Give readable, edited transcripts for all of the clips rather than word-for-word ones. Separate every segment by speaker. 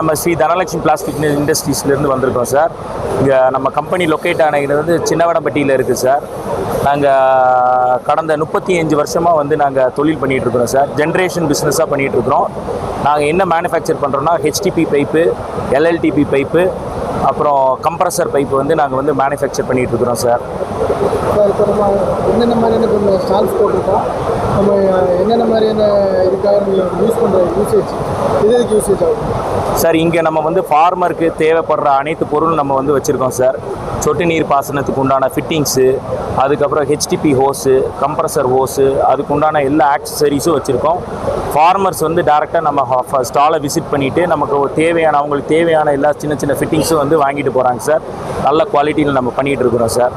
Speaker 1: நம்ம ஸ்ரீ தனலட்சுமி பிளாஸ்டிக் இண்டஸ்ட்ரீஸ்லேருந்து வந்திருக்கோம் சார். இங்கே நம்ம கம்பெனி லொக்கேட் ஆனது வந்து சின்னவடம்பட்டியில் இருக்குது சார். நாங்கள் கடந்த 35 வருஷமாக வந்து நாங்கள் தொழில் பண்ணிகிட்ருக்குறோம் சார். ஜென்ரேஷன் பிஸ்னஸாக பண்ணிகிட்ருக்குறோம். நாங்கள் என்ன மேனுஃபேக்சர் பண்ணுறோன்னா ஹெச்டிபி பைப்பு, எல்எல்டிபி பைப்பு, அப்புறம் கம்ப்ரஸர் பைப்பு வந்து நாங்கள் வந்து மேனுஃபேக்சர் பண்ணிகிட்ருக்குறோம் சார்.
Speaker 2: இப்போ நம்ம என்னென்ன மாதிரியான ஸ்டால்ஸ் போட்டிருக்கோம், நம்ம என்னென்ன மாதிரியான இதுக்காக யூஸ் பண்ணுற யூசேஜ் எதுக்கு யூசேஜ் ஆகும்
Speaker 1: சார்? இங்கே நம்ம வந்து ஃபார்மருக்கு தேவைப்படுற அனைத்து பொருளும் நம்ம வந்து வச்சுருக்கோம் சார். சொட்டு நீர் பாசனத்துக்கு உண்டான ஃபிட்டிங்ஸு, அதுக்கப்புறம் ஹெச்டிபி ஹோஸு, கம்ப்ரஸர் ஹோஸு, அதுக்கு உண்டான எல்லா ஆக்சசரிஸும் வச்சுருக்கோம். ஃபார்மர்ஸ் வந்து டேரெக்டாக நம்ம ஸ்டாலை விசிட் பண்ணிவிட்டு நமக்கு தேவையான அவங்களுக்கு தேவையான எல்லா சின்ன சின்ன ஃபிட்டிங்ஸும் வந்து வாங்கிட்டு போகிறாங்க சார். நல்ல குவாலிட்டியில் நம்ம பண்ணிகிட்டு இருக்கிறோம் சார்.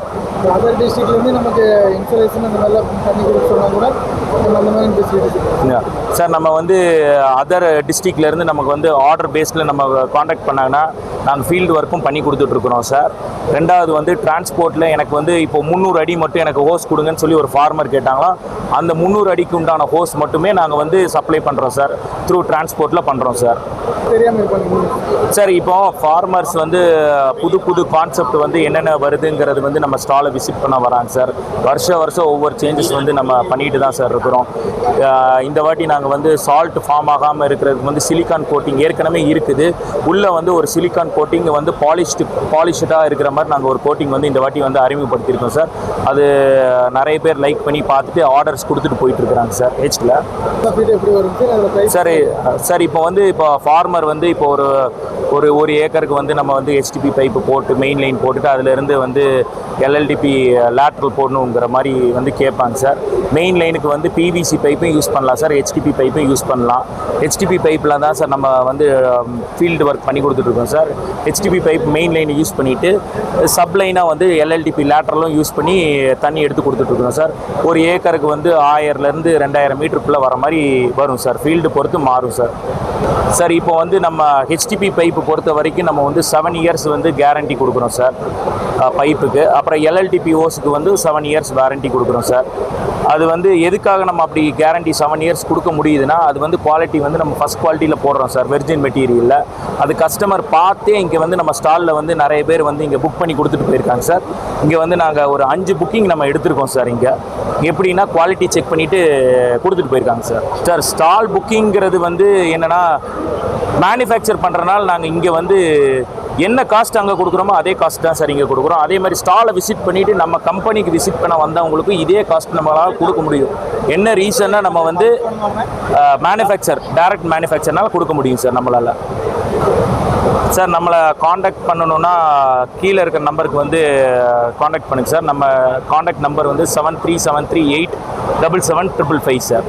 Speaker 2: அதர் டிஸ்ட்ரிக்ட்லேருந்து நமக்கு இன்ஸ்டாலேஷன் அந்த மாதிரிலாம் பண்ணி கொடுக்க சொன்னால் கூட நம்ம அந்த மாதிரி ஃபெசிலிட்டி
Speaker 1: சார். நம்ம வந்து அதர் டிஸ்ட்ரிக்ட்லேருந்து நமக்கு வந்து ஆர்டர் பேஸில் நம்ம காண்டாக்ட் பண்ணாங்கன்னா நாங்கள் ஃபீல்டு ஒர்க்கும் பண்ணி கொடுத்துட்ருக்குறோம் சார். ரெண்டாவது வந்து டிரான்ஸ்போர்ட்டில் எனக்கு வந்து இப்போ 300 அடி மட்டும் எனக்கு ஹோஸ் கொடுங்கன்னு சொல்லி ஒரு ஃபார்மர் கேட்டாங்களா, அந்த 300 அடிக்கு உண்டான ஹோஸ் மட்டுமே நாங்கள் வந்து சப்ளை பண்ணுறோம் சார். த்ரூ டிரான்ஸ்போர்ட்டில் பண்ணுறோம் சார். சார் இப்போ ஃபார்மர்ஸ் வந்து புது கான்செப்ட் வந்து என்னென்ன வருதுங்கிறது வந்து நம்ம ஸ்டாலை விசிட் பண்ண வராங்க சார். வருஷம் ஒவ்வொரு சேஞ்சஸ் வந்து நம்ம பண்ணிட்டு தான் சார் இருக்கிறோம். இந்த வாட்டி நாங்கள் வந்து சால்ட் ஃபார்ம் ஆகாமல் இருக்கிறதுக்கு வந்து சிலிக்கான் கோட்டிங் ஏற்கனவே இருக்குது. உள்ளே வந்து ஒரு சிலிக்கான் கோட்டிங் வந்து பாலிஷ்டாக இருக்கிற மாதிரி நாங்கள் ஒரு கோட்டிங் வந்து இந்த வாட்டி வந்து அறிமுகப்படுத்தியிருக்கோம் சார். அது நிறைய பேர் லைக் பண்ணி பார்த்துட்டு ஆர்டர்ஸ் கொடுத்துட்டு போயிட்டுருக்குறாங்க சார். ஹெச்டில் சார் இப்போ ஃபார்மர் வந்து இப்போ ஒரு ஏக்கருக்கு வந்து நம்ம வந்து ஹெச்டிபி பைப்பு போட்டு மெயின் லைன் போட்டுட்டு அதிலேருந்து வந்து எல்எல்டிபி லேட்ரல் போடணுங்கிற மாதிரி வந்து கேட்பாங்க சார். மெயின் லைனுக்கு வந்து பிவிசி பைப்பும் யூஸ் பண்ணலாம் சார், ஹெச்டிபி பைப்பும் யூஸ் பண்ணலாம். ஹெச்டிபி பைப்பில் தான் சார் நம்ம வந்து ஃபீல்டு ஒர்க் பண்ணி கொடுத்துட்ருக்கோம் சார். ஹெச்டிபி பைப் மெயின் லைனை யூஸ் பண்ணிவிட்டு சப்லைனாக வந்து எல்எல்டிபி லேட்ரலும் யூஸ் பண்ணி தண்ணி எடுத்து கொடுத்துட்ருக்கோம் சார். ஒரு ஏக்கருக்கு வந்து 1000லேருந்து 2000 மீட்டருக்குள்ளே வர மாதிரி வரும் சார். ஃபீல்டு பொறுத்து மாறும் சார். சார் இப்போ வந்து நம்ம ஹெச்டிபி பைப்பு பொறுத்த வரைக்கும் நம்ம வந்து 7 இயர்ஸ் வந்து கேரண்டி கொடுக்குறோம் சார் பைப்புக்கு. அப்புறம் எல்எல்டிபி ஹோஸுக்கு வந்து 7 இயர்ஸ் வாரண்டி கொடுக்குறோம் சார். அது வந்து எதுக்காக நம்ம அப்படி கேரண்டி 7 இயர்ஸ் கொடுக்க முடியுதுன்னா, அது வந்து குவாலிட்டி வந்து நம்ம ஃபஸ்ட் குவாலிட்டியில் போடுறோம் சார், வெர்ஜின் மெட்டீரியலில். அது கஸ்டமர் பார்த்தே இங்கே வந்து நம்ம ஸ்டாலில் வந்து நிறைய பேர் வந்து இங்கே புக் பண்ணி கொடுத்துட்டு போயிருக்காங்க சார். இங்கே வந்து நாங்கள் ஒரு 5 புக்கிங் நம்ம எடுத்திருக்கோம் சார். இங்கே எப்படின்னா குவாலிட்டி செக் பண்ணிவிட்டு கொடுத்துட்டு போயிருக்காங்க சார். சார் ஸ்டால் புக்கிங்கிறது வந்து என்னென்னா, மேனுஃபேக்சர் பண்ணுறனால நாங்கள் இங்கே வந்து என்ன காஸ்ட் அங்கே கொடுக்குறோமோ அதே காஸ்ட் தான் சார் இங்கே கொடுக்குறோம். அதே மாதிரி ஸ்டாலை விசிட் பண்ணிவிட்டு நம்ம கம்பெனிக்கு விசிட் பண்ண வந்தவங்களுக்கு இதே காஸ்ட் நம்மளால் கொடுக்க முடியும். என்ன ரீசன்னா நம்ம வந்து டைரக்ட் மேனுஃபேக்சர்னால கொடுக்க முடியும் சார் நம்மளால். சார் நம்மளை காண்டாக்ட் பண்ணணுன்னா கீழே இருக்கிற நம்பருக்கு வந்து காண்டாக்ட் பண்ணுங்கள் சார். நம்ம காண்டாக்ட் நம்பர் வந்து 7373877555 சார்.